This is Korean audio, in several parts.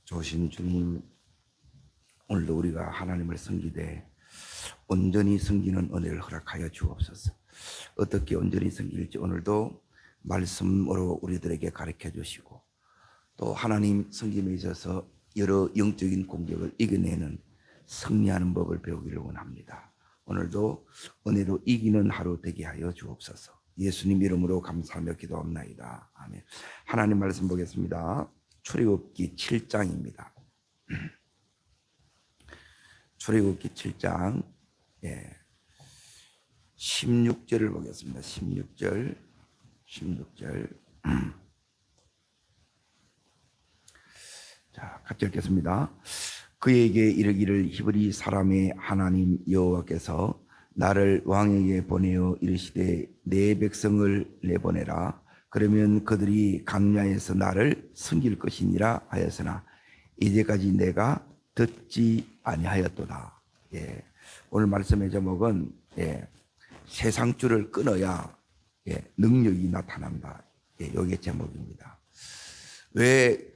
좋으신 주님, 오늘도 우리가 하나님을 섬기되 온전히 섬기는 은혜를 허락하여 주옵소서. 어떻게 온전히 섬길지 오늘도 말씀으로 우리들에게 가르쳐 주시고, 또 하나님 섬김에 있어서 여러 영적인 공격을 이겨내는 승리하는 법을 배우기를 원합니다. 오늘도 은혜로 이기는 하루 되게 하여 주옵소서. 예수님 이름으로 감사하며 기도합나이다. 아멘. 하나님 말씀 보겠습니다. 출애굽기 7장입니다. 출애굽기 7장 16절을 보겠습니다. 16절 자, 같이 읽겠습니다. 그에게 이르기를 히브리 사람의 하나님 여호와께서 나를 왕에게 보내어 이르시되 내 백성을 내보내라. 그러면 그들이 광야에서 나를 섬길 것이니라 하였으나 이제까지 내가 듣지 아니하였도다. 오늘 말씀의 제목은 세상줄을 끊어야 능력이 나타난다. 이게 제목입니다. 왜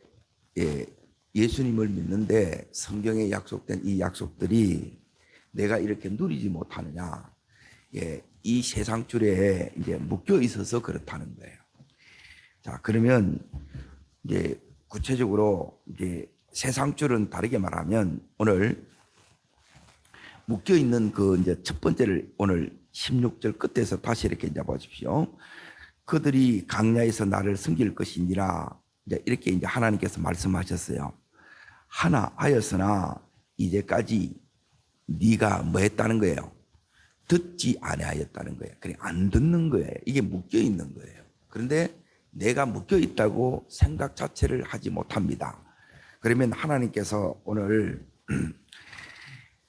예수님을 믿는데 성경에 약속된 이 약속들이 내가 이렇게 누리지 못하느냐? 이 세상줄에 이제 묶여 있어서 그렇다는 거예요. 자, 그러면 이제 구체적으로 이제 세상줄은 다르게 말하면 오늘 묶여 있는 그 이제 첫 번째를 오늘 16절 끝에서 다시 이렇게 이제 보십시오. 그들이 광야에서 나를 섬길 것이니라. 이제 이렇게 이제 하나님께서 말씀하셨어요. 하나 하였으나 이제까지 네가 뭐 했다는 거예요? 듣지 아니하였다는 거예요. 그냥 안 듣는 거예요. 이게 묶여 있는 거예요. 그런데 내가 묶여 있다고 생각 자체를 하지 못합니다. 그러면 하나님께서 오늘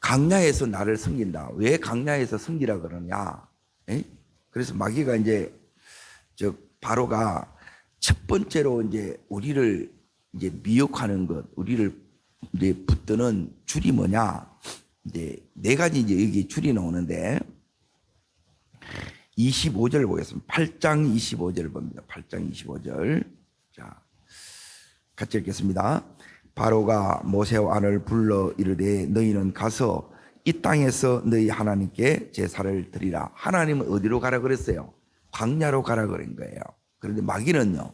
광야에서 나를 섬긴다. 왜 광야에서 섬기라 그러냐? 그래서 마귀가 이제 바로가 첫 번째로 이제 우리를 이제 미혹하는 것, 우리를 이제 붙드는 줄이 뭐냐? 이제 네 가지 이제 여기 줄이 나오는데 25절 보겠습니다. 8장 25절 봅니다. 8장 25절. 자, 같이 읽겠습니다. 바로가 모세와 아론을 불러 이르되 너희는 가서 이 땅에서 너희 하나님께 제사를 드리라. 하나님은 어디로 가라 그랬어요? 광야로 가라 그런 거예요. 그런데 마귀는요,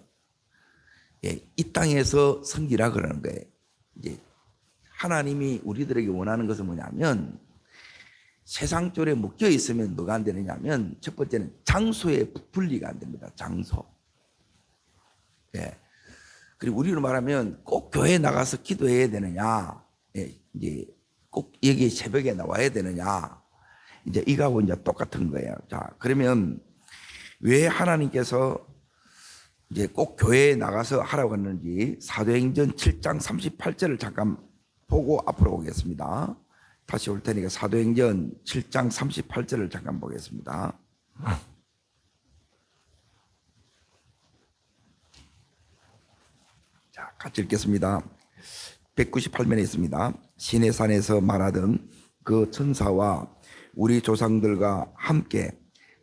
이 땅에서 섬기라 그러는 거예요. 이제 하나님이 우리들에게 원하는 것은 뭐냐면 세상줄에 묶여 있으면 뭐가 안 되느냐면 첫 번째는 장소의 분리가 안 됩니다. 장소. 그리고 우리로 말하면 꼭 교회에 나가서 기도해야 되느냐, 이제 꼭 여기 새벽에 나와야 되느냐, 이제 이거하고 이제 똑같은 거예요. 자, 그러면 왜 하나님께서 이제 꼭 교회에 나가서 하라고 했는지 사도행전 7장 38절을 잠깐 보고 앞으로 오겠습니다. 다시 올 테니까 사도행전 7장 38절을 잠깐 보겠습니다. 자, 같이 읽겠습니다. 198면에 있습니다. 시내산에서 말하던 그 천사와 우리 조상들과 함께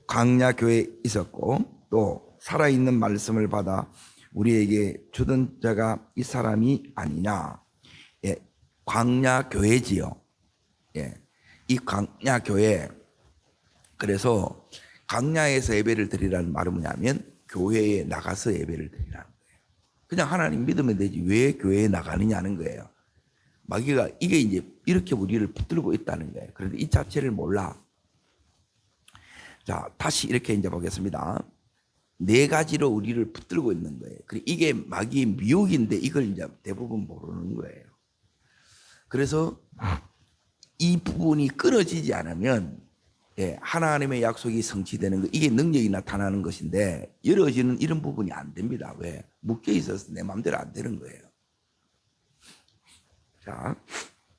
광야 교회에 있었고 또 살아있는 말씀을 받아 우리에게 주던 자가 이 사람이 아니냐. 광야 교회지요. 이 광야 교회. 그래서 광야에서 예배를 드리라는 말은 뭐냐면 교회에 나가서 예배를 드리라는 거예요. 그냥 하나님 믿으면 되지 왜 교회에 나가느냐는 거예요. 마귀가 이게 이제 이렇게 우리를 붙들고 있다는 거예요. 그런데 이 자체를 몰라. 자, 다시 이렇게 이제 보겠습니다. 네 가지로 우리를 붙들고 있는 거예요. 그리고 이게 마귀의 미혹인데 이걸 이제 대부분 모르는 거예요. 그래서 이 부분이 끊어지지 않으면 하나님의 약속이 성취되는 거, 이게 능력이 나타나는 것인데 열어지는 이런 부분이 안 됩니다. 왜? 묶여 있어서 내 마음대로 안 되는 거예요. 자,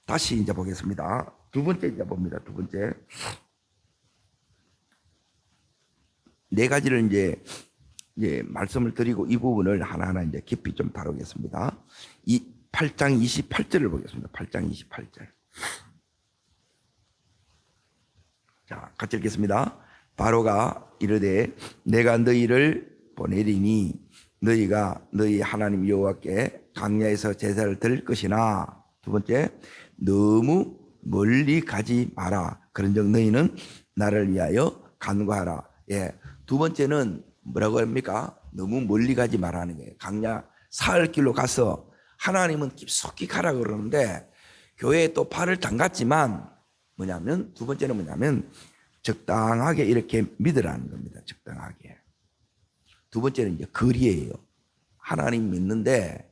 다시 이제 보겠습니다. 두 번째 이제 봅니다. 두 번째. 네 가지를 이제 말씀을 드리고 이 부분을 하나하나 이제 깊이 좀 다루겠습니다. 이 8장 28절을 보겠습니다. 8장 28절. 자, 같이 읽겠습니다. 바로가 이르되 내가 너희를 보내리니 너희가 너희 하나님 여호와께 광야에서 제사를 드릴 것이나, 두 번째, 너무 멀리 가지 마라. 그런즉 너희는 나를 위하여 간구하라. 예, 두 번째는 뭐라고 합니까? 너무 멀리 가지 말라는 거예요. 광야 사흘 길로 가서 하나님은 깊숙이 가라 그러는데 교회에 또 발을 담갔지만 뭐냐면 두 번째는 뭐냐면 적당하게 이렇게 믿으라는 겁니다. 적당하게. 두 번째는 이제 거리예요. 하나님 믿는데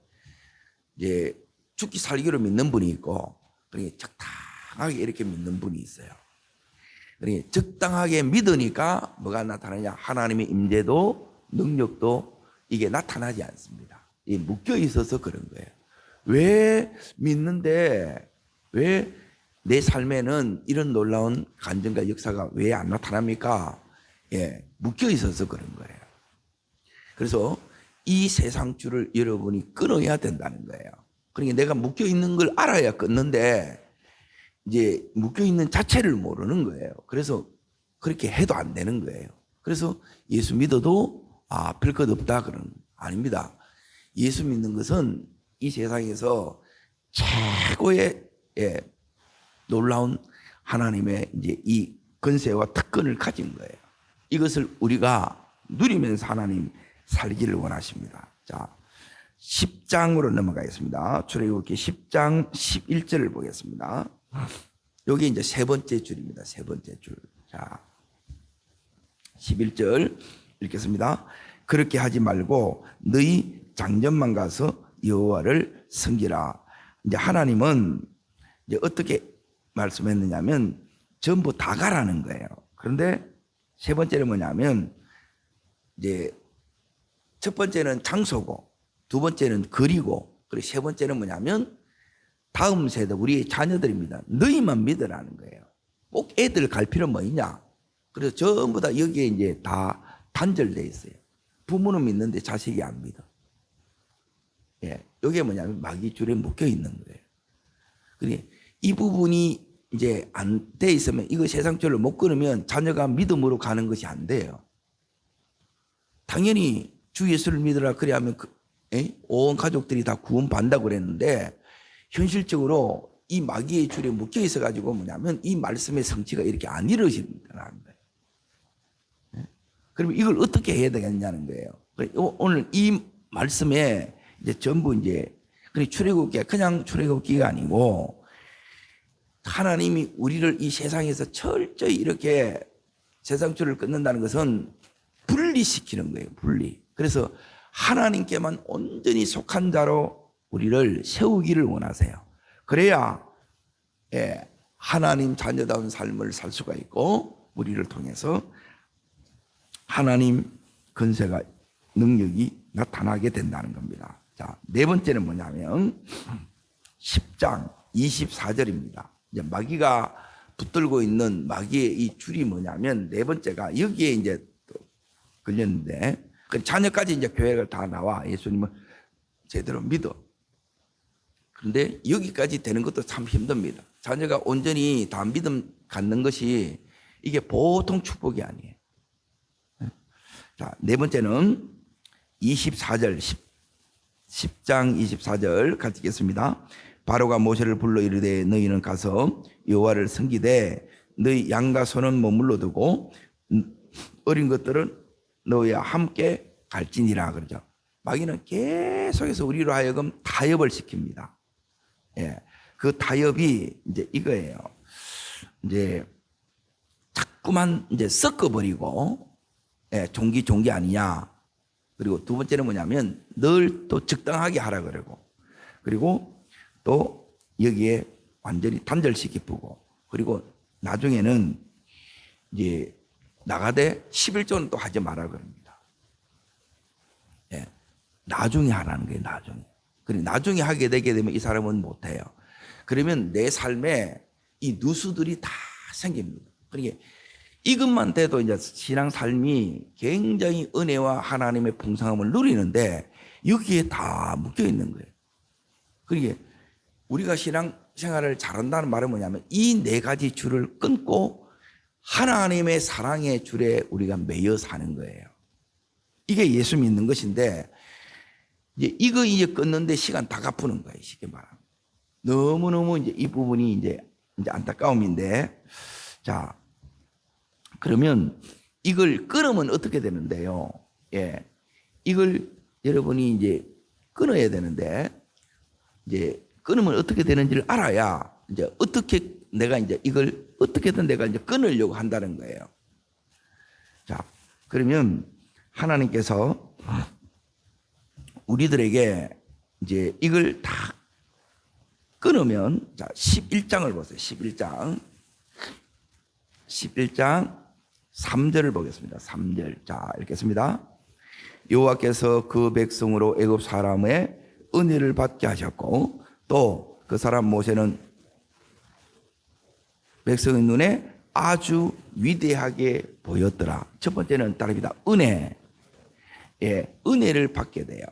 이제 죽기 살기로 믿는 분이 있고, 그러니까 적당하게 이렇게 믿는 분이 있어요. 그러니까 적당하게 믿으니까 뭐가 나타나냐? 하나님의 임재도 능력도 이게 나타나지 않습니다. 이게 묶여 있어서 그런 거예요. 왜 믿는데 왜 내 삶에는 이런 놀라운 간증과 역사가 왜 안 나타납니까? 예, 묶여 있어서 그런 거예요. 그래서 이 세상 줄을 여러분이 끊어야 된다는 거예요. 그러니까 내가 묶여 있는 걸 알아야 끊는데 이제 묶여 있는 자체를 모르는 거예요. 그래서 그렇게 해도 안 되는 거예요. 그래서 예수 믿어도 별 것 없다 그러는 아닙니다. 예수 믿는 것은 이 세상에서 최고의 놀라운 하나님의 이제 이 권세와 특권을 가진 거예요. 이것을 우리가 누리면서 하나님 살기를 원하십니다. 자, 10장으로 넘어가겠습니다. 출애굽기 10장 11절을 보겠습니다. 여기 이제 세 번째 줄입니다. 세 번째 줄. 자, 11절 읽겠습니다. 그렇게 하지 말고 너희 장전만 가서 여호와를 섬기라. 이제 하나님은 이제 어떻게 말씀했느냐면 전부 다 가라는 거예요. 그런데 세 번째는 뭐냐면 이제 첫 번째는 장소고, 두 번째는 거리고, 그리고 세 번째는 뭐냐면 다음 세대 우리의 자녀들입니다. 너희만 믿으라는 거예요. 꼭 애들 갈 필요 뭐 있냐? 그래서 전부 다 여기에 이제 다 단절돼 있어요. 부모는 믿는데 자식이 안 믿어. 예, 이게 뭐냐면 마귀 줄에 묶여 있는 거예요. 그러니 이 부분이 이제 안 돼 있으면 이거 세상 줄을 못 끊으면 자녀가 믿음으로 가는 것이 안 돼요. 당연히 주 예수를 믿으라 그래야 하면 온 가족들이 다 구원받는다고 그랬는데 현실적으로 이 마귀의 줄에 묶여 있어 가지고 뭐냐면 이 말씀의 성취가 이렇게 안 이루어진다는 거예요. 그러면 이걸 어떻게 해야 되겠냐는 거예요. 오늘 이 말씀에 이제 전부 이제 출애굽기가 그냥 출애굽기가 아니고 하나님이 우리를 이 세상에서 철저히 이렇게 세상 줄을 끊는다는 것은 분리시키는 거예요. 분리. 그래서 하나님께만 온전히 속한 자로 우리를 세우기를 원하세요. 그래야 하나님 자녀다운 삶을 살 수가 있고 우리를 통해서 하나님 권세가 능력이 나타나게 된다는 겁니다. 자, 네 번째는 뭐냐면 10장 24절입니다. 이제 마귀가 붙들고 있는 마귀의 이 줄이 뭐냐면 네 번째가 여기에 이제 또 걸렸는데 자녀까지 이제 교회를 다 나와 예수님을 제대로 믿어. 그런데 여기까지 되는 것도 참 힘듭니다. 자녀가 온전히 다 믿음 갖는 것이 이게 보통 축복이 아니에요. 자, 네 번째는 24절 10장 24절 같이 읽겠습니다. 바로가 모세를 불러 이르되 너희는 가서 여호와를 섬기되 너희 양과 소는 머물러 두고 어린 것들은 너희와 함께 갈지니라 그러죠. 마귀는 계속해서 우리로 하여금 타협을 시킵니다. 예, 그 타협이 이제 이거예요. 이제 자꾸만 이제 섞어버리고, 종기 아니냐. 그리고 두 번째는 뭐냐면 늘 또 적당하게 하라 그러고, 그리고 또 여기에 완전히 단절시키고, 그리고 나중에는 이제 나가되 11조는 또 하지 마라 그럽니다. 예, 나중에 하라는 거예요. 나중에. 그리고 나중에 하게 되게 되면 이 사람은 못해요. 그러면 내 삶에 이 누수들이 다 생깁니다. 그러니까 이것만 돼도 이제 신앙 삶이 굉장히 은혜와 하나님의 풍성함을 누리는데 여기에 다 묶여 있는 거예요. 그러니까 우리가 신앙 생활을 잘한다는 말은 뭐냐면 이 네 가지 줄을 끊고 하나님의 사랑의 줄에 우리가 매여 사는 거예요. 이게 예수 믿는 것인데 이거 이제 끊는데 시간 다 갚는 거예요. 쉽게 말하면. 너무너무 이제 이 부분이 이제 안타까움인데, 자, 그러면 이걸 끊으면 어떻게 되는데요? 예. 이걸 여러분이 이제 끊어야 되는데, 이제 끊으면 어떻게 되는지를 알아야 이제 어떻게 내가 이제 이걸 어떻게든 내가 이제 끊으려고 한다는 거예요. 자, 그러면 하나님께서 우리들에게 이제 이걸 다 끊으면, 자, 11장을 보세요. 11장 3절을 보겠습니다. 3절. 자, 읽겠습니다. 여호와께서 그 백성으로 애굽 사람의 은혜를 받게 하셨고, 또 그 사람 모세는 백성의 눈에 아주 위대하게 보였더라. 첫 번째는 따릅니다. 은혜. 예, 은혜를 받게 돼요.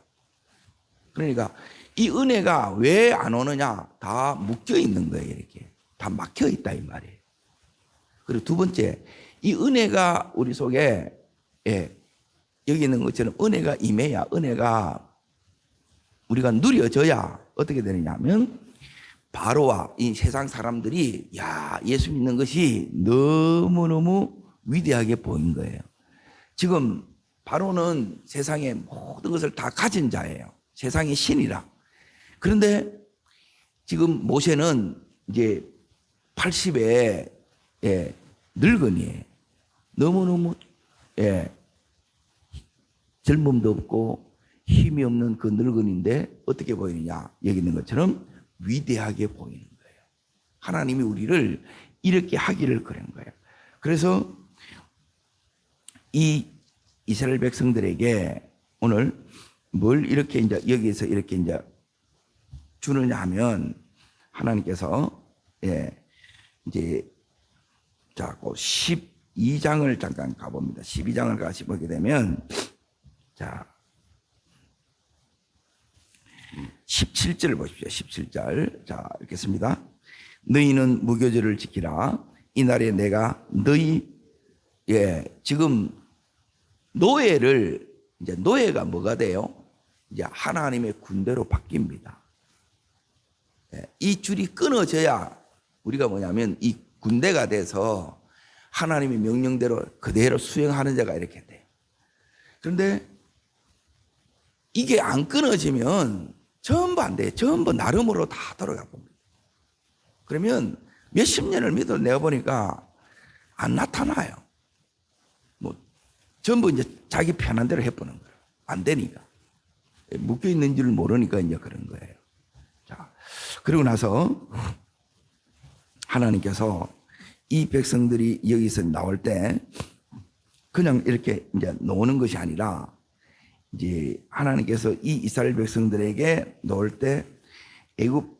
그러니까 이 은혜가 왜 안 오느냐? 다 묶여 있는 거예요. 이렇게 다 막혀 있다 이 말이에요. 그리고 두 번째, 이 은혜가 우리 속에, 예, 여기 있는 것처럼 은혜가 임해야, 은혜가 우리가 누려져야 어떻게 되느냐 하면, 바로와 이 세상 사람들이 야, 예수 믿는 것이 너무너무 위대하게 보인 거예요. 지금 바로는 세상의 모든 것을 다 가진 자예요. 세상의 신이라. 그런데 지금 모세는 이제 80에, 예, 늙은이에요. 너무너무, 예, 젊음도 없고 힘이 없는 그 늙은인데 어떻게 보이느냐? 여기 있는 것처럼 위대하게 보이는 거예요. 하나님이 우리를 이렇게 하기를 그런 거예요. 그래서 이 이스라엘 백성들에게 오늘 뭘 이렇게 이제 여기에서 이렇게 이제 주느냐 하면, 하나님께서, 예, 이제 자, 12장을 잠깐 가봅니다. 12장을 같이 보게 되면, 자, 17절을 보십시오. 17절. 자, 읽겠습니다. 너희는 무교절을 지키라. 이날에 내가 너희, 예, 지금 노예를, 이제 노예가 뭐가 돼요? 이제 하나님의 군대로 바뀝니다. 예, 이 줄이 끊어져야 우리가 뭐냐면 이 군대가 돼서 하나님의 명령대로 그대로 수행하는 자가 이렇게 돼요. 그런데 이게 안 끊어지면 전부 안 돼요. 전부 나름으로 다 돌아가 봅니다. 그러면 몇십 년을 믿어 내가 보니까 안 나타나요. 뭐 전부 이제 자기 편한 대로 해보는 거예요. 안 되니까. 묶여 있는 줄 모르니까 이제 그런 거예요. 자, 그리고 나서 하나님께서 이 백성들이 여기서 나올 때 그냥 이렇게 이제 노는 것이 아니라, 이제 하나님께서 이 이스라엘 백성들에게 놓을 때 애굽,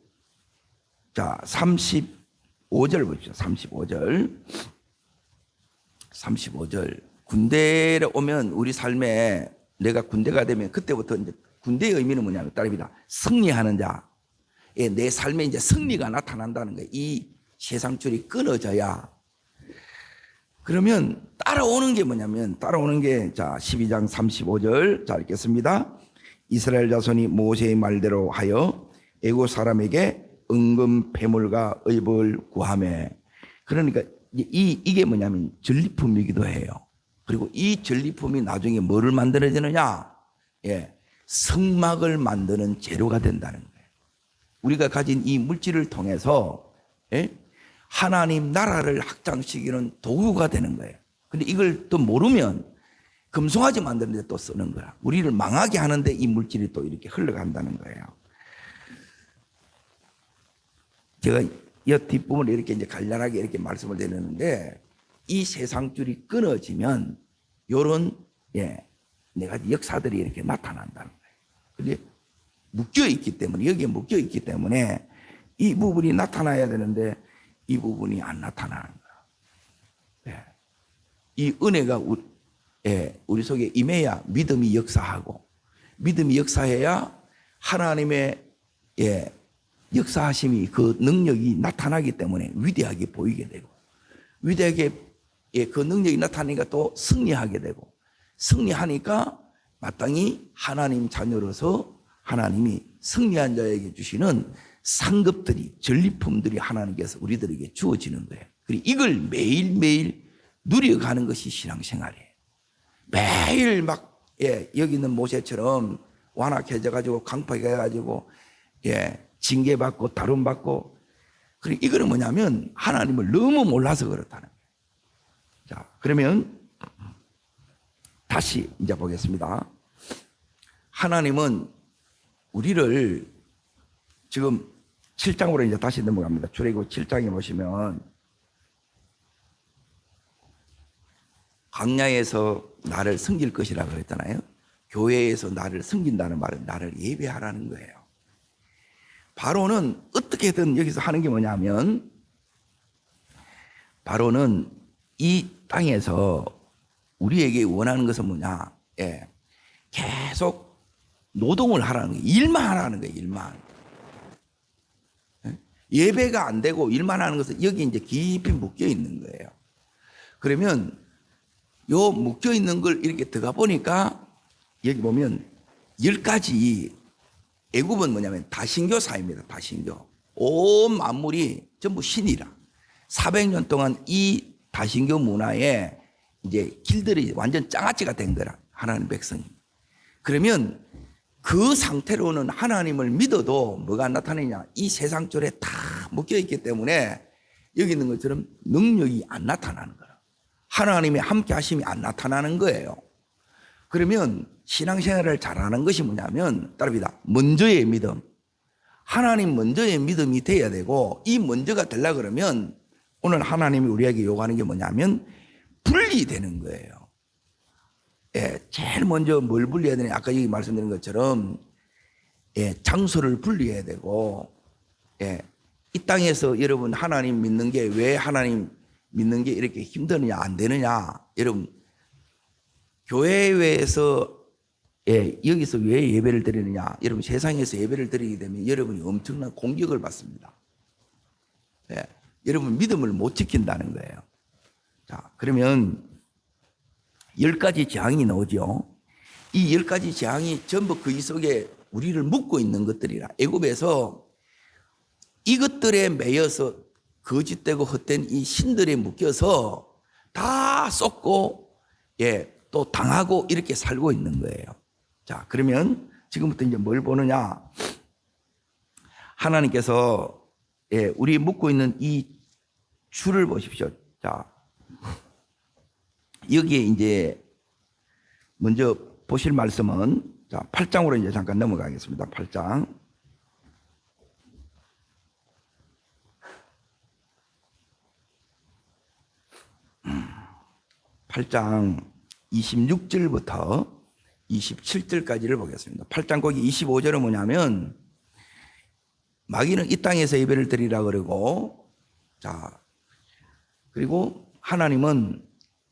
자, 35절 보십시오. 35절. 군대에 오면 우리 삶에 내가 군대가 되면 그때부터 이제 군대의 의미는 뭐냐면 따릅니다. 승리하는 자. 예, 내 삶에 이제 승리가 나타난다는 거예요. 이 세상줄이 끊어져야. 그러면 따라오는 게 뭐냐면, 따라오는 게, 자, 12장 35절. 자, 읽겠습니다. 이스라엘 자손이 모세의 말대로 하여 애굽 사람에게 은금 패물과 의복을 구하매. 그러니까 이게 뭐냐면 전리품이기도 해요. 그리고 이 전리품이 나중에 뭐를 만들어지느냐? 예, 성막을 만드는 재료가 된다는 거예요. 우리가 가진 이 물질을 통해서, 예, 하나님 나라를 확장시키는 도구가 되는 거예요. 근데 이걸 또 모르면 금송아지 만드는 데 또 쓰는 거야. 우리를 망하게 하는데 이 물질이 또 이렇게 흘러간다는 거예요. 제가 이 뒷부분을 이렇게 이제 간략하게 이렇게 말씀을 드렸는데, 이 세상줄이 끊어지면 요런, 예, 네 가지 역사들이 이렇게 나타난다는 거예요. 근데 묶여 있기 때문에, 여기에 묶여 있기 때문에 이 부분이 나타나야 되는데 이 부분이 안 나타나는 거예요. 예. 이 은혜가 우리 속에 임해야 믿음이 역사하고, 믿음이 역사해야 하나님의, 예, 역사하심이, 그 능력이 나타나기 때문에 위대하게 보이게 되고, 위대하게, 예, 그 능력이 나타나니까 또 승리하게 되고, 승리하니까 마땅히 하나님 자녀로서 하나님이 승리한 자에게 주시는 상급들이, 전리품들이 하나님께서 우리들에게 주어지는 거예요. 그리고 이걸 매일매일 누려가는 것이 신앙생활이에요. 매일 막, 여기 있는 모세처럼 완악해져가지고 강팍해가지고, 징계받고 다름받고. 그리고 이거는 뭐냐면 하나님을 너무 몰라서 그렇다는 거예요. 자, 그러면 다시 이제 보겠습니다. 하나님은 우리를 지금 7장으로 이제 다시 넘어갑니다. 출애굽 7장에 보시면 광야에서 나를 섬길 것이라고 그랬잖아요. 교회에서 나를 섬긴다는 말은 나를 예배하라는 거예요. 바로는 어떻게든 여기서 하는 게 뭐냐면, 바로는 이 땅에서 우리에게 원하는 것은 뭐냐? 계속 노동을 하라는 거예요. 일만 하라는 거예요. 일만. 예배가 안 되고 일만 하는 것은 여기 이제 깊이 묶여 있는 거예요. 그러면 요 묶여 있는 걸 이렇게 들어가 보니까 여기 보면 10가지, 애굽은 뭐냐면 다신교사입니다. 다신교. 온 만물이 전부 신이라. 400년 동안 이 다신교 문화에 이제 길들이 완전 장아찌가 된 거라. 하나님 백성이. 그러면 그 상태로는 하나님을 믿어도 뭐가 나타나냐? 이 세상줄에 다 묶여 있기 때문에 여기 있는 것처럼 능력이 안 나타나는 거라. 하나님의 함께 하심이 안 나타나는 거예요. 그러면 신앙생활을 잘하는 것이 뭐냐면, 따릅니다. 먼저의 믿음. 하나님 먼저의 믿음이 돼야 되고, 이 먼저가 되려고 그러면 오늘 하나님이 우리에게 요구하는 게 뭐냐면 분리되는 거예요. 제일 먼저 뭘 분리해야 되냐? 아까 여기 말씀드린 것처럼 장소를 분리해야 되고, 이 땅에서 여러분 하나님 믿는 게, 왜 하나님 믿는 게 이렇게 힘드느냐, 안 되느냐? 여러분, 교회에서 여기서 왜 예배를 드리느냐? 여러분, 세상에서 예배를 드리게 되면 여러분이 엄청난 공격을 받습니다. 여러분 믿음을 못 지킨다는 거예요. 자, 그러면 10가지 재앙이 나오죠. 이 10가지 재앙이 전부 그 속에 우리를 묶고 있는 것들이라. 애굽에서 이것들에 매여서 거짓되고 헛된 이 신들에 묶여서 다 쏟고, 또 당하고 이렇게 살고 있는 거예요. 자, 그러면 지금부터 이제 뭘 보느냐? 하나님께서 우리 묶고 있는 이 줄을 보십시오. 자, 여기에 이제 먼저 보실 말씀은, 자, 8장으로 이제 잠깐 넘어가겠습니다. 8장. 8장 26절부터 27절까지를 보겠습니다. 8장 거기 25절은 뭐냐면, 마귀는 이 땅에서 예배를 드리라 그러고, 자, 그리고 하나님은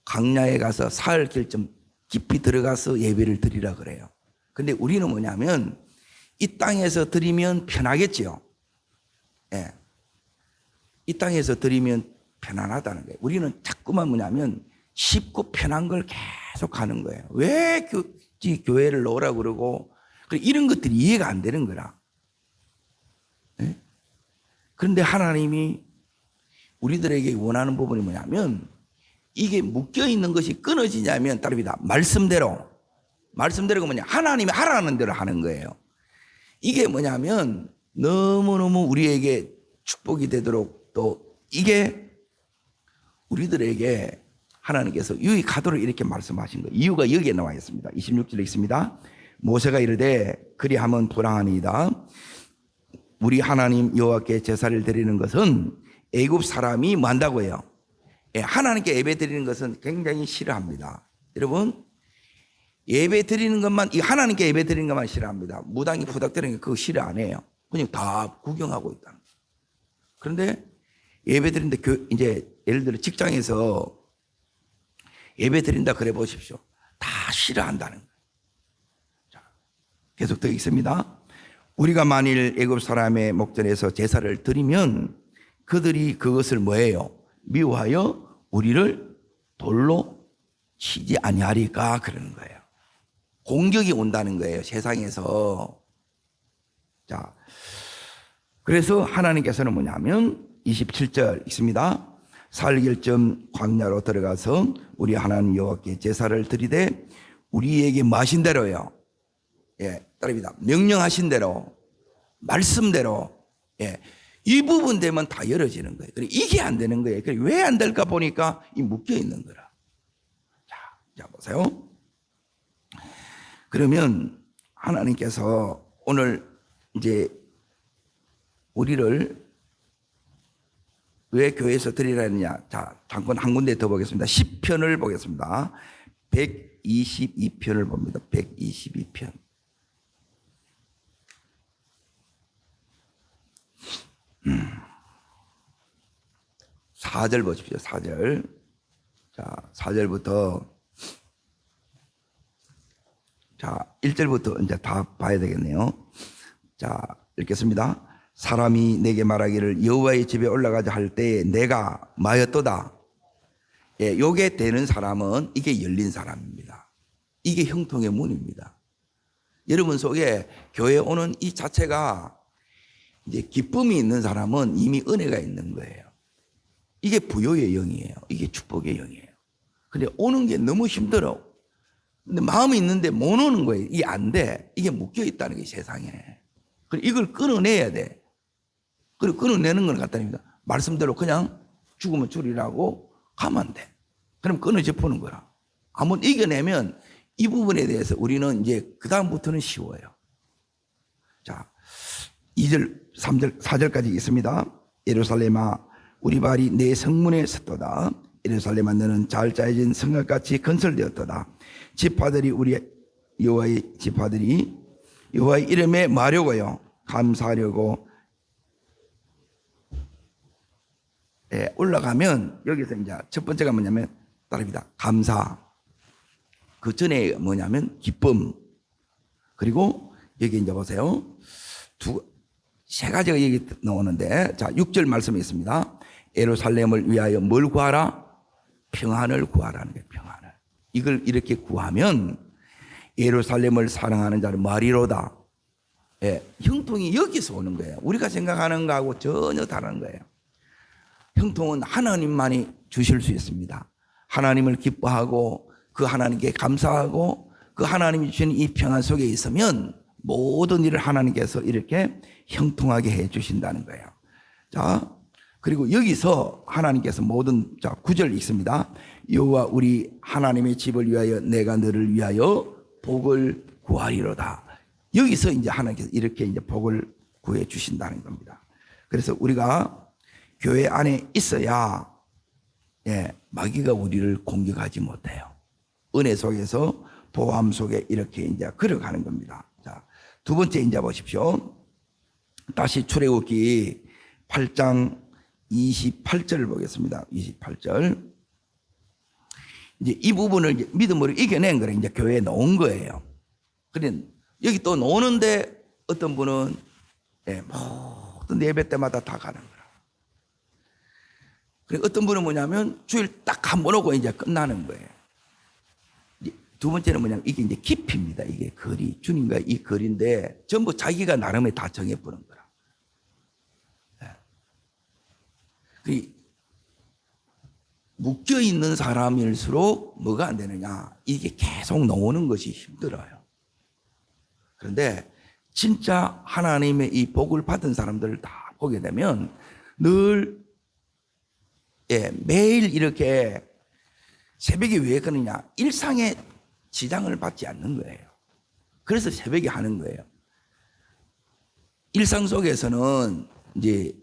광야에 가서 사흘 길쯤 깊이 들어가서 예배를 드리라 그래요. 근데 우리는 뭐냐면 이 땅에서 드리면 편하겠지요. 이 땅에서 드리면 편안하다는 거예요. 우리는 자꾸만 뭐냐면 쉽고 편한 걸 계속 하는 거예요. 왜 교회를 놓으라고 그러고, 이런 것들이 이해가 안 되는 거라. 그런데 하나님이 우리들에게 원하는 부분이 뭐냐면, 이게 묶여 있는 것이 끊어지냐면 따릅니다. 말씀대로 뭐냐? 하나님이 하라는 대로 하는 거예요. 이게 뭐냐면 너무너무 우리에게 축복이 되도록, 또 이게 우리들에게 하나님께서 유익하도록 이렇게 말씀하신 거예요. 이유가 여기에 나와 있습니다. 26절에 있습니다. 모세가 이르되 그리하면 불쌍하니이다. 우리 하나님 여호와께 제사를 드리는 것은 애굽 사람이 뭐 한다고 해요? 하나님께 예배 드리는 것은 굉장히 싫어합니다. 여러분, 예배 드리는 것만, 하나님께 예배 드리는 것만 싫어합니다. 무당이 부닥대는 게 그거 싫어 안 해요. 그냥 다 구경하고 있다는 거예요. 그런데 예배 드리는데, 이제 예를 들어 직장에서 예배 드린다 그래 보십시오. 다 싫어한다는 거예요. 자, 계속 더 있습니다. 우리가 만일 애굽 사람의 목전에서 제사를 드리면 그들이 그것을 뭐예요? 미워하여 우리를 돌로 치지 아니하리까 그러는 거예요. 공격이 온다는 거예요. 세상에서 자, 그래서 하나님께서는 뭐냐면 27절 있습니다. 살길쯤 광야로 들어가서 우리 하나님 여호와께 제사를 드리되 우리에게 마신 대로요. 예, 따릅니다. 명령하신 대로, 말씀대로. 예, 이 부분 되면 다 열어지는 거예요. 이게 안 되는 거예요. 왜 안 될까 보니까 이 묶여 있는 거라. 자, 보세요. 그러면 하나님께서 오늘 이제 우리를 왜 교회에서 드리라 했느냐. 자, 잠깐 한 군데 더 보겠습니다. 10편을 보겠습니다. 122편을 봅니다. 122편. 4절 보십시오. 4절. 자, 4절부터 자, 1절부터 이제 다 봐야 되겠네요. 자, 읽겠습니다. 사람이 내게 말하기를 여호와의 집에 올라가자 할 때에 내가 마였도다. 예, 요게 되는 사람은 이게 열린 사람입니다. 이게 형통의 문입니다. 여러분 속에 교회 오는 이 자체가 이제 기쁨이 있는 사람은 이미 은혜가 있는 거예요. 이게 부요의 영이에요. 이게 축복의 영이에요. 근데 오는 게 너무 힘들어. 근데 마음이 있는데 못 오는 거예요. 이게 안 돼. 이게 묶여 있다는 게 세상에. 그리고 이걸 끊어내야 돼. 그리고 끊어내는 건 같다니까. 말씀대로 그냥 죽으면 줄이라고 가면 안 돼. 그럼 끊어져 보는 거라. 한번 이겨내면 이 부분에 대해서 우리는 이제 그다음부터는 쉬워요. 자, 2절, 3절, 4절까지 있습니다. 예루살렘아, 우리 발이 내 성문에 섰도다. 예루살렘아, 너는 잘 짜여진 성곽같이 건설되었도다. 지파들이 우리 여호와의 지파들이 여호와의 이름에 마려고요. 감사하려고 올라가면 여기서 이제 첫 번째가 뭐냐면 따릅니다. 감사. 그 전에 뭐냐면 기쁨. 그리고 여기 이제 보세요. 세 가지가 여기 나오는데 자 6절 말씀이 있습니다. 예루살렘을 위하여 뭘 구하라? 평안을 구하라는 거예요. 평안을. 이걸 이렇게 구하면 예루살렘을 사랑하는 자는 말이로다. 예, 형통이 여기서 오는 거예요. 우리가 생각하는 거하고 전혀 다른 거예요. 형통은 하나님만이 주실 수 있습니다. 하나님을 기뻐하고 그 하나님께 감사하고 그 하나님이 주시는 이 평안 속에 있으면 모든 일을 하나님께서 이렇게 형통하게 해 주신다는 거예요. 자, 그리고 여기서 하나님께서 모든 자 9절 읽습니다. 여호와 우리 하나님의 집을 위하여 내가 너를 위하여 복을 구하리로다. 여기서 이제 하나님께서 이렇게 이제 복을 구해 주신다는 겁니다. 그래서 우리가 교회 안에 있어야 마귀가 우리를 공격하지 못해요. 은혜 속에서 보함 속에 이렇게 이제 걸어가는 겁니다. 자, 두 번째 이제 보십시오. 다시 출애굽기 8장 28절을 보겠습니다. 28절. 이제 이 부분을 이제 믿음으로 이겨낸 거를 이제 교회에 놓은 거예요. 그런데 여기 또 노는데 어떤 분은 모든 예배 때마다 다 가는 거라. 그리고 어떤 분은 뭐냐면 주일 딱 한 번 오고 이제 끝나는 거예요. 두 번째는 뭐냐면 이게 이제 깊이입니다. 이게 거리. 주님과 이 거리인데 전부 자기가 나름의 다 정해보는 거라. 묶여 있는 사람일수록 뭐가 안 되느냐. 이게 계속 나오는 것이 힘들어요. 그런데 진짜 하나님의 이 복을 받은 사람들을 다 보게 되면 늘 매일 이렇게 새벽에 왜 그러냐. 일상의 지장을 받지 않는 거예요. 그래서 새벽에 하는 거예요. 일상 속에서는 이제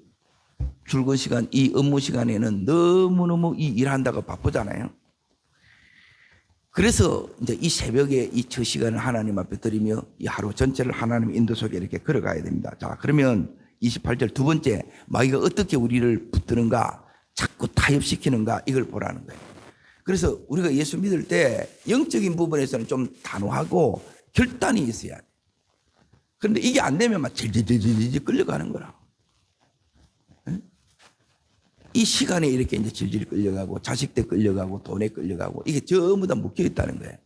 출근 시간, 이 업무 시간에는 너무너무 이 일한다고 바쁘잖아요. 그래서 이제 이 새벽에 이 첫 시간을 하나님 앞에 드리며 이 하루 전체를 하나님의 인도 속에 이렇게 걸어가야 됩니다. 자, 그러면 28절 두 번째, 마귀가 어떻게 우리를 붙드는가, 자꾸 타협시키는가, 이걸 보라는 거예요. 그래서 우리가 예수 믿을 때 영적인 부분에서는 좀 단호하고 결단이 있어야 돼. 그런데 이게 안 되면 막 질질질질 끌려가는 거라. 이 시간에 이렇게 이제 질질 끌려가고 자식들 끌려가고 돈에 끌려가고 이게 전부 다 묶여 있다는 거예요.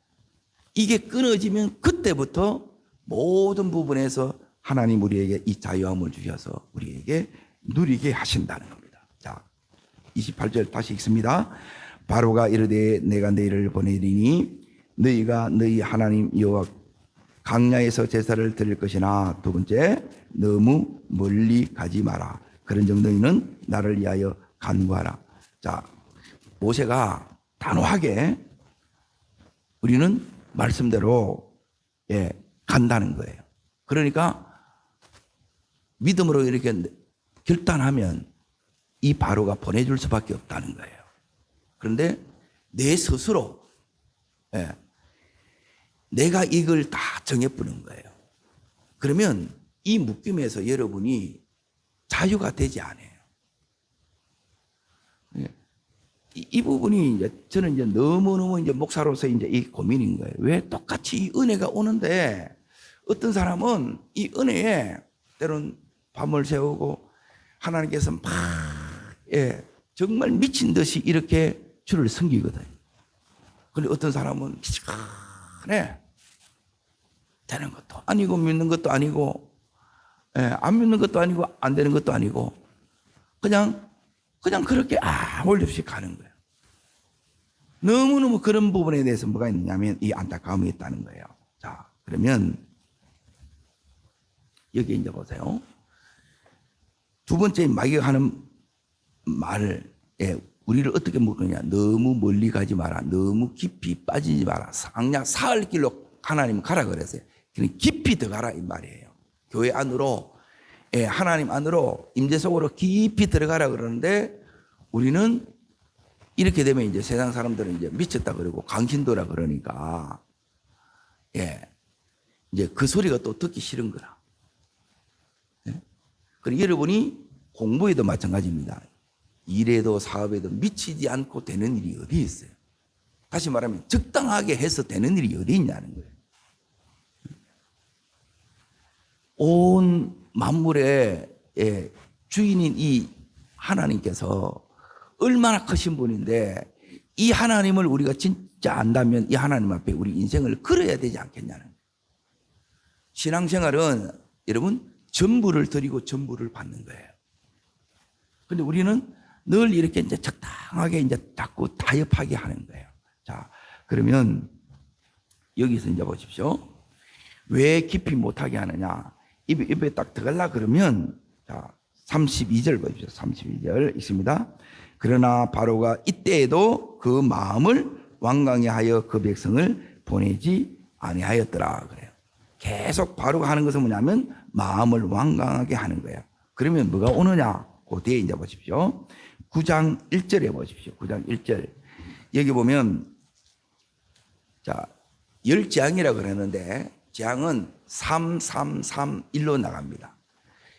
이게 끊어지면 그때부터 모든 부분에서 하나님 우리에게 이 자유함을 주셔서 우리에게 누리게 하신다는 겁니다. 자, 28절 다시 읽습니다. 바로가 이르되 내가 너희를 보내리니 너희가 너희 하나님 여호와 광야에서 제사를 드릴 것이나, 두 번째, 너무 멀리 가지 마라. 그런즉 너희는 나를 위하여 간구하라. 자, 모세가 단호하게 우리는 말씀대로 간다는 거예요. 그러니까 믿음으로 이렇게 결단하면 이 바로가 보내줄 수밖에 없다는 거예요. 그런데 내 스스로 내가 이걸 다 정해보는 거예요. 그러면 이 묶임에서 여러분이 자유가 되지 않아요. 이 부분이 이제 저는 이제 너무너무 이제 목사로서 이제 이 고민인 거예요. 왜 똑같이 이 은혜가 오는데 어떤 사람은 이 은혜에 때론 밤을 새우고 하나님께서 막 정말 미친 듯이 이렇게 주를 섬기거든. 그런데 어떤 사람은 시간에 되는 것도 아니고 믿는 것도 아니고 안 믿는 것도 아니고 안 되는 것도 아니고 그냥 그렇게 아무 일 없이 가는 거예요. 너무너무 그런 부분에 대해서 뭐가 있느냐면 이 안타까움이 있다는 거예요. 자, 그러면 여기 이제 보세요. 두 번째 마귀가 하는 말을 우리를 어떻게 묶느냐. 너무 멀리 가지 마라. 너무 깊이 빠지지 마라. 상냐 사흘 길로 하나님 가라 그랬어요. 그러니까 깊이 들어가라 이 말이에요. 교회 안으로 하나님 안으로 임재 속으로 깊이 들어가라 그러는데 우리는 이렇게 되면 이제 세상 사람들은 이제 미쳤다 그러고 강신도라 그러니까 이제 그 소리가 또 듣기 싫은 거라. 그리고 여러분이 공부에도 마찬가지입니다. 일에도 사업에도 미치지 않고 되는 일이 어디 있어요? 다시 말하면 적당하게 해서 되는 일이 어디 있냐는 거예요. 온 만물의 주인인 이 하나님께서 얼마나 크신 분인데 이 하나님을 우리가 진짜 안다면 이 하나님 앞에 우리 인생을 걸어야 되지 않겠냐는 거예요. 신앙생활은 여러분 전부를 드리고 전부를 받는 거예요. 그런데 우리는 늘 이렇게 이제 적당하게 이제 자꾸 타협하게 하는 거예요. 자, 그러면 여기서 이제 보십시오. 왜 깊이 못하게 하느냐? 입에 딱 들어가려 그러면 자, 32절 보십시오. 32절 있습니다. 그러나 바로가 이때에도 그 마음을 완강히 하여 그 백성을 보내지 아니하였더라 그래요. 계속 바로가 하는 것은 뭐냐면 마음을 완강하게 하는 거예요. 그러면 뭐가 오느냐? 그 뒤에 이제 보십시오. 9장 1절에 보십시오. 9장 1절. 여기 보면 자, 10재앙이라고 그랬는데 재앙은 3, 3, 3, 1로 나갑니다.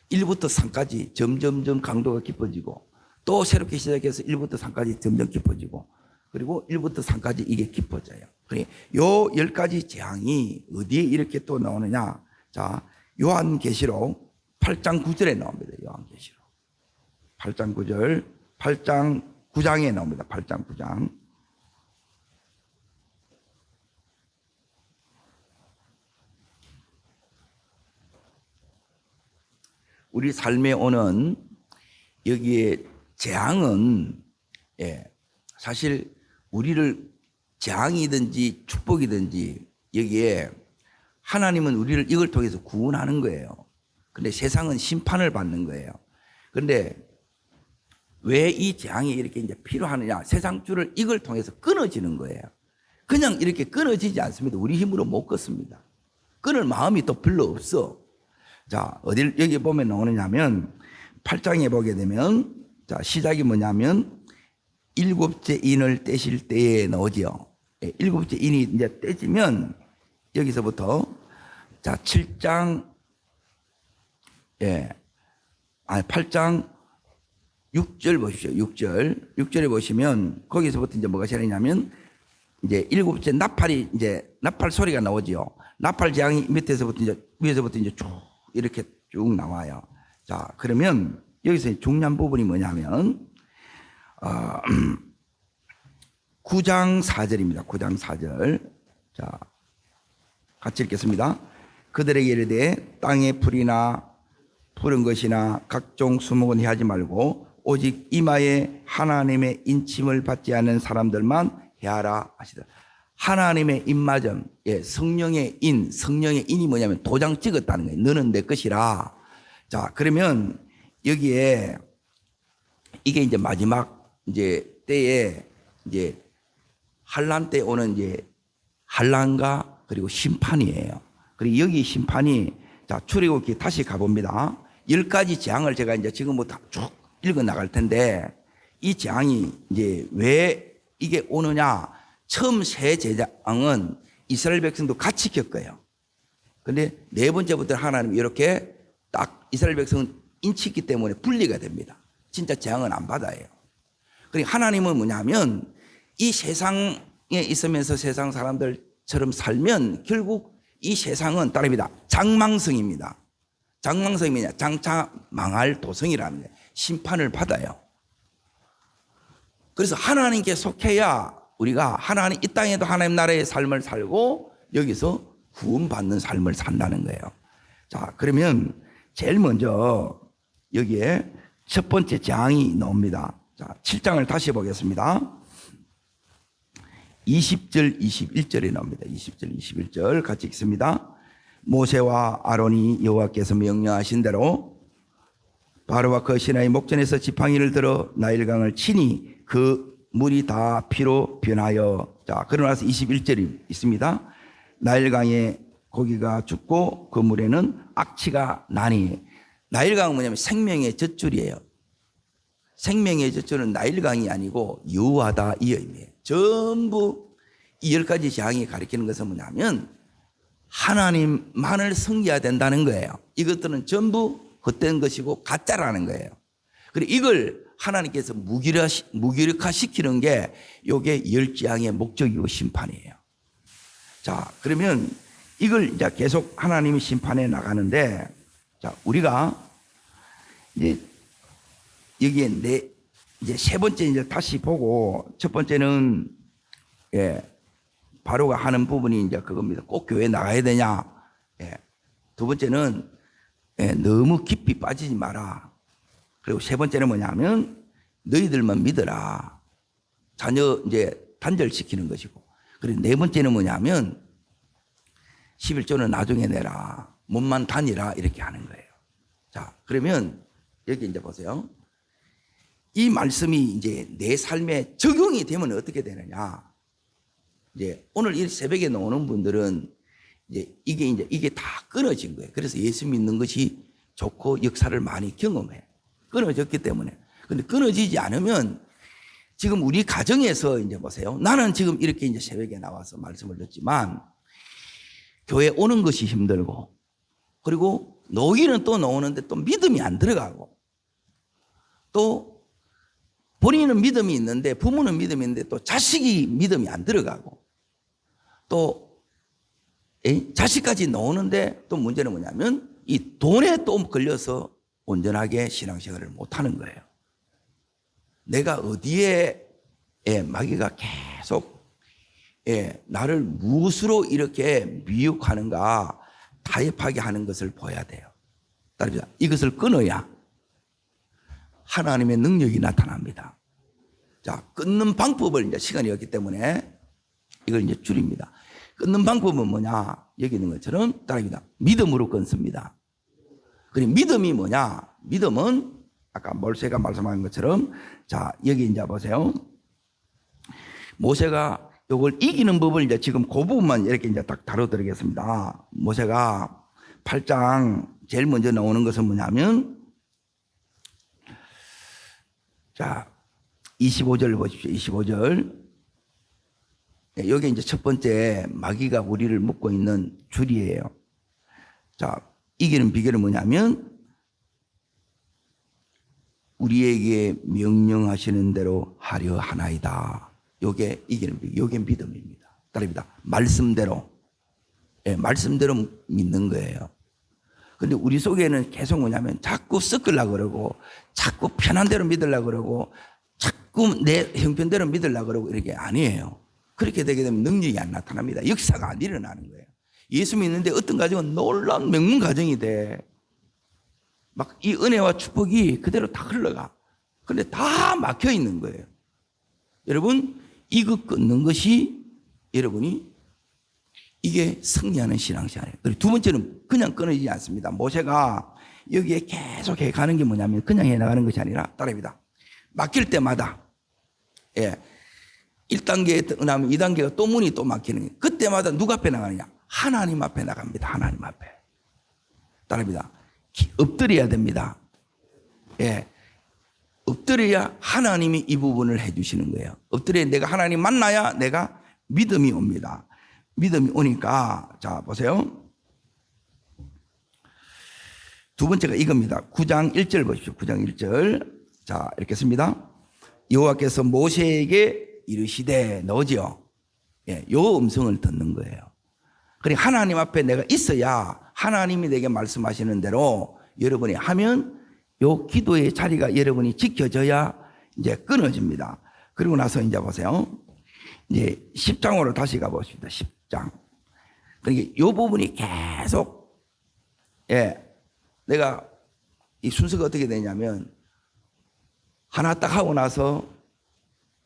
1부터 3까지 점점점 강도가 깊어지고 또 새롭게 시작해서 1부터 3까지 점점 깊어지고 그리고 1부터 3까지 이게 깊어져요. 그래, 요 10가지 재앙이 어디에 이렇게 또 나오느냐? 자, 요한계시록 8장 9절에 나옵니다. 요한계시록 8장 9절, 8장 9장에 나옵니다. 8장 9장. 우리 삶에 오는 여기에 재앙은 사실 우리를 재앙이든지 축복이든지 여기에 하나님은 우리를 이걸 통해서 구원하는 거예요. 근데 세상은 심판을 받는 거예요. 그런데 왜 이 재앙이 이렇게 이제 필요하느냐? 세상 줄을 이걸 통해서 끊어지는 거예요. 그냥 이렇게 끊어지지 않습니다. 우리 힘으로 못 끊습니다. 끊을 마음이 또 별로 없어. 자, 어딜 여기 보면 나오느냐면 8장에 보게 되면 자, 시작이 뭐냐면 일곱째 인을 떼실 때에 나오죠. 일곱째 인이 이제 떼지면 여기서부터 자, 7장 8장 6절 보십시오. 6절에 보시면 거기서부터 이제 뭐가 시작이냐면 이제 일곱째 나팔이 이제 나팔 소리가 나오지요. 나팔 재앙이 밑에서부터 이제 위에서부터 이제 쭉 이렇게 쭉 나와요. 자, 그러면 여기서 중요한 부분이 뭐냐면 9장 4절입니다. 9장 4절. 자, 같이 읽겠습니다. 그들에게 이르되 땅의 풀이나 푸른 것이나 각종 수목은 해하지 말고 오직 이마에 하나님의 인침을 받지 않는 사람들만 해하라 하시더라. 하나님의 인마점, 성령의 인이 뭐냐면 도장 찍었다는 거예요. 너는 내 것이라. 자, 그러면 여기에 이게 이제 마지막 이제 때에 이제 환란 때 오는 이제 환란과 그리고 심판이에요. 그리고 여기 심판이 자, 출애굽기 다시 가봅니다. 10가지 재앙을 제가 이제 지금부터 쭉 읽어 나갈 텐데 이 재앙이 이제 왜 이게 오느냐? 처음 세 재앙은 이스라엘 백성도 같이 겪어요. 근데 네 번째부터 하나님이 이렇게 딱 이스라엘 백성은 인치기 때문에 분리가 됩니다. 진짜 재앙은 안 받아요. 그리고 하나님은 뭐냐면 이 세상에 있으면서 세상 사람들처럼 살면 결국 이 세상은 따릅니다. 장망성입니다. 장망성이 뭐냐? 장차 망할 도성이라는 거예요. 심판을 받아요. 그래서 하나님께 속해야 우리가 하나님 이 땅에도 하나님 나라의 삶을 살고 여기서 구원받는 삶을 산다는 거예요. 자, 그러면 제일 먼저 여기에 첫 번째 재앙이 나옵니다. 자, 7장을 다시 보겠습니다. 20절 21절에 나옵니다. 20절 21절 같이 읽습니다. 모세와 아론이 여호와께서 명령하신 대로 바로와 그 신하의 목전에서 지팡이를 들어 나일강을 치니 그 물이 다 피로 변하여. 자, 그러고 나서 21절이 있습니다. 나일강에 고기가 죽고 그 물에는 악취가 나니. 나일강은 뭐냐면 생명의 젖줄이에요. 생명의 젖줄은 나일강이 아니고 여호와다 이 의미예요. 전부 이 10가지 재앙이 가리키는 것은 뭐냐면 하나님만을 섬겨야 된다는 거예요. 이것들은 전부 헛된 것이고 가짜라는 거예요. 그리고 이걸 하나님께서 무기력화시키는 게 이게 10재앙의 목적이고 심판이에요. 자, 그러면 이걸 이제 계속 하나님이 심판해 나가는데, 자, 우리가 이제 여기에 이제 세 번째 이제 다시 보고, 첫 번째는 바로가 하는 부분이 이제 그겁니다. 꼭 교회 나가야 되냐? 두 번째는 너무 깊이 빠지지 마라. 그리고 세 번째는 뭐냐면 너희들만 믿어라. 자녀 이제 단절시키는 것이고. 그리고 네 번째는 뭐냐면 11조는 나중에 내라. 몸만 다니라. 이렇게 하는 거예요. 자, 그러면 여기 이제 보세요. 이 말씀이 이제 내 삶에 적용이 되면 어떻게 되느냐? 이제 오늘 이 새벽에 나오는 분들은 이게 다 끊어진 거예요. 그래서 예수 믿는 것이 좋고 역사를 많이 경험해. 끊어졌기 때문에. 근데 끊어지지 않으면 지금 우리 가정에서 이제 보세요. 나는 지금 이렇게 이제 새벽에 나와서 말씀을 듣지만 교회 오는 것이 힘들고, 그리고 노기는 또 나오는데 또 믿음이 안 들어가고, 또 본인은 믿음이 있는데 부모는 믿음이 있는데 또 자식이 믿음이 안 들어가고, 또 자식까지 나오는데 또 문제는 뭐냐면 이 돈에 또 걸려서 온전하게 신앙생활을 못하는 거예요. 내가 어디에 마귀가 계속 나를 무엇으로 이렇게 미혹하는가 타협하게 하는 것을 보여야 돼요. 따라서 이것을 끊어야 하나님의 능력이 나타납니다. 자, 끊는 방법을 이제 시간이 없기 때문에 이걸 이제 줄입니다. 끊는 방법은 뭐냐? 여기 있는 것처럼 따라합니다. 믿음으로 끊습니다. 그리고 믿음이 뭐냐? 믿음은 아까 모세가 말씀한 것처럼, 자, 여기 이제 보세요. 모세가 이걸 이기는 법을 이제 지금 그 부분만 이렇게 이제 딱 다뤄드리겠습니다. 모세가 8장 제일 먼저 나오는 것은 뭐냐면, 자, 25절 보십시오. 25절. 여기 이제 첫 번째 마귀가 우리를 묶고 있는 줄이에요. 자, 이기는 비결은 뭐냐면 우리에게 명령하시는 대로 하려 하나이다. 요게 이기는 비결. 요게 믿음입니다. 따릅니다. 말씀대로. 말씀대로 믿는 거예요. 근데 우리 속에는 계속 뭐냐면 자꾸 섞으려고 그러고, 자꾸 편한 대로 믿으려고 그러고, 자꾸 내 형편대로 믿으려고 그러고, 이렇게 아니에요. 그렇게 되게 되면 능력이 안 나타납니다. 역사가 안 일어나는 거예요. 예수 믿는데 어떤 가정은 놀라운 명문 가정이 돼. 막 이 은혜와 축복이 그대로 다 흘러가. 근데 다 막혀 있는 거예요. 여러분, 이거 끊는 것이 여러분이 이게 승리하는 신앙생활이에요. 그리고 두 번째는 그냥 끊어지지 않습니다. 모세가 여기에 계속 해 가는 게 뭐냐면 그냥 해 나가는 것이 아니라 따라합니다. 막힐 때마다 1단계에 나면 2단계가 또 문이 또 막히는 거예요. 그때마다 누가 앞에 나가느냐? 하나님 앞에 나갑니다. 하나님 앞에. 따라합니다. 엎드려야 됩니다. 엎드려야 하나님이 이 부분을 해주시는 거예요. 엎드려야 내가 하나님 만나야 내가 믿음이 옵니다. 믿음이 오니까 자 보세요. 두 번째가 이겁니다. 9장 1절 보십시오. 9장 1절. 자 이렇게 씁니다. 여호와께서 모세에게 이르시되 너지요. 요 음성을 듣는 거예요. 그러니까 하나님 앞에 내가 있어야 하나님이 내게 말씀하시는 대로 여러분이 하면 요 기도의 자리가 여러분이 지켜져야 이제 끊어집니다. 그리고 나서 이제 보세요. 이제 10장으로 다시 가보십니다. 10장. 그러니까 요 부분이 계속 내가 이 순서가 어떻게 되냐면 하나 딱 하고 나서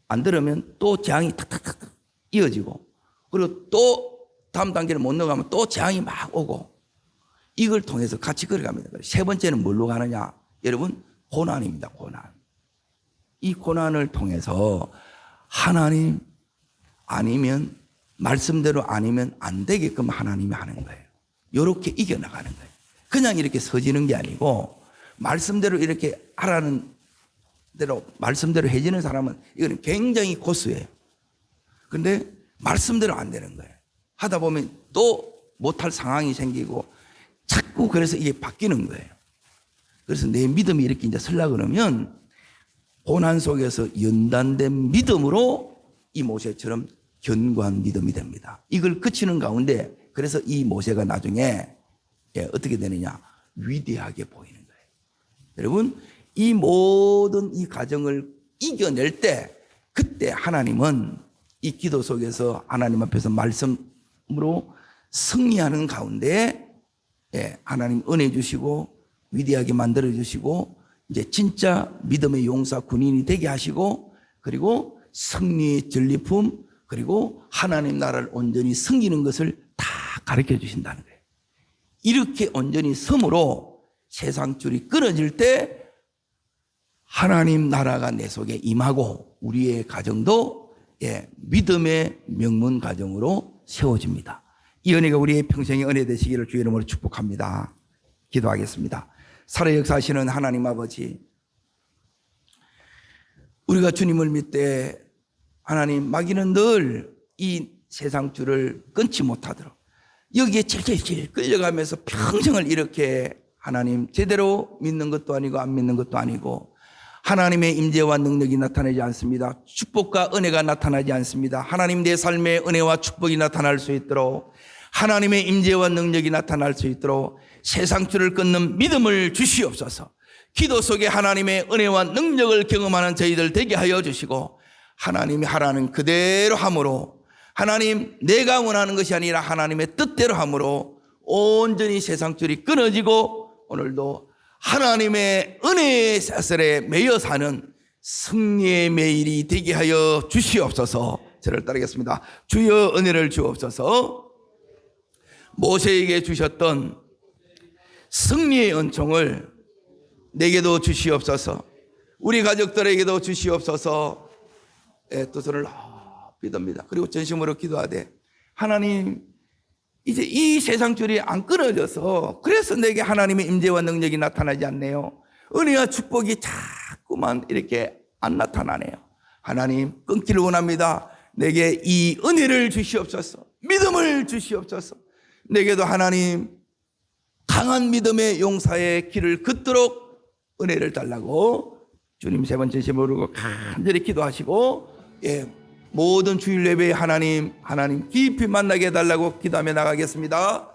안 들으면 또 재앙이 탁탁탁 이어지고 그리고 또 다음 단계를 못 넘어가면 또 재앙이 막 오고 이걸 통해서 같이 걸어갑니다. 세 번째는 뭘로 가느냐? 여러분 고난입니다. 고난. 이 고난을 통해서 하나님 아니면 말씀대로 아니면 안 되게끔 하나님이 하는 거예요. 이렇게 이겨나가는 거예요. 그냥 이렇게 서지는 게 아니고 말씀대로 이렇게 하라는 대로 말씀대로 해지는 사람은 이거는 굉장히 고수예요. 그런데 말씀대로 안 되는 거예요. 하다 보면 또 못할 상황이 생기고 자꾸 그래서 이게 바뀌는 거예요. 그래서 내 믿음이 이렇게 이제 설라 그러면 고난 속에서 연단된 믿음으로 이 모세처럼 견고한 믿음이 됩니다. 이걸 그치는 가운데 그래서 이 모세가 나중에 어떻게 되느냐? 위대하게 보이는 거예요. 여러분 이 모든 이 과정을 이겨낼 때 그때 하나님은 이 기도 속에서 하나님 앞에서 말씀으로 승리하는 가운데 하나님 은혜 주시고 위대하게 만들어 주시고 이제 진짜 믿음의 용사 군인이 되게 하시고 그리고 승리의 전리품 그리고 하나님 나라를 온전히 섬기는 것을 다 가르쳐 주신다는 거예요. 이렇게 온전히 섬으로 세상 줄이 끊어질 때 하나님 나라가 내 속에 임하고 우리의 가정도 믿음의 명문 가정으로 세워집니다. 이 은혜가 우리의 평생의 은혜 되시기를 주의 이름으로 축복합니다. 기도하겠습니다. 살아 역사하시는 하나님 아버지, 우리가 주님을 믿되 하나님 마귀는 늘 이 세상 줄을 끊지 못하도록 여기에 질질질 끌려가면서 평생을 이렇게 하나님 제대로 믿는 것도 아니고 안 믿는 것도 아니고 하나님의 임재와 능력이 나타나지 않습니다. 축복과 은혜가 나타나지 않습니다. 하나님 내 삶에 은혜와 축복이 나타날 수 있도록 하나님의 임재와 능력이 나타날 수 있도록 세상 줄을 끊는 믿음을 주시옵소서. 기도 속에 하나님의 은혜와 능력을 경험하는 저희들 되게 하여 주시고 하나님이 하라는 그대로 함으로 하나님 내가 원하는 것이 아니라 하나님의 뜻대로 함으로 온전히 세상 줄이 끊어지고 오늘도 하나님의 은혜의 사슬에 매여 사는 승리의 매일이 되게 하여 주시옵소서. 저를 따르겠습니다. 주여 은혜를 주옵소서. 모세에게 주셨던 승리의 은총을 내게도 주시옵소서. 우리 가족들에게도 주시옵소서. 또 저를 믿습니다. 그리고 전심으로 기도하되 하나님 이제 이 세상 줄이 안 끊어져서 그래서 내게 하나님의 임재와 능력이 나타나지 않네요. 은혜와 축복이 자꾸만 이렇게 안 나타나네요. 하나님 끊기를 원합니다. 내게 이 은혜를 주시옵소서. 믿음을 주시옵소서. 내게도 하나님 강한 믿음의 용사의 길을 걷도록 은혜를 달라고 주님 세 번째 제목으로 간절히 기도하시고 모든 주일 예배에 하나님 깊이 만나게 해달라고 기도하며 나가겠습니다.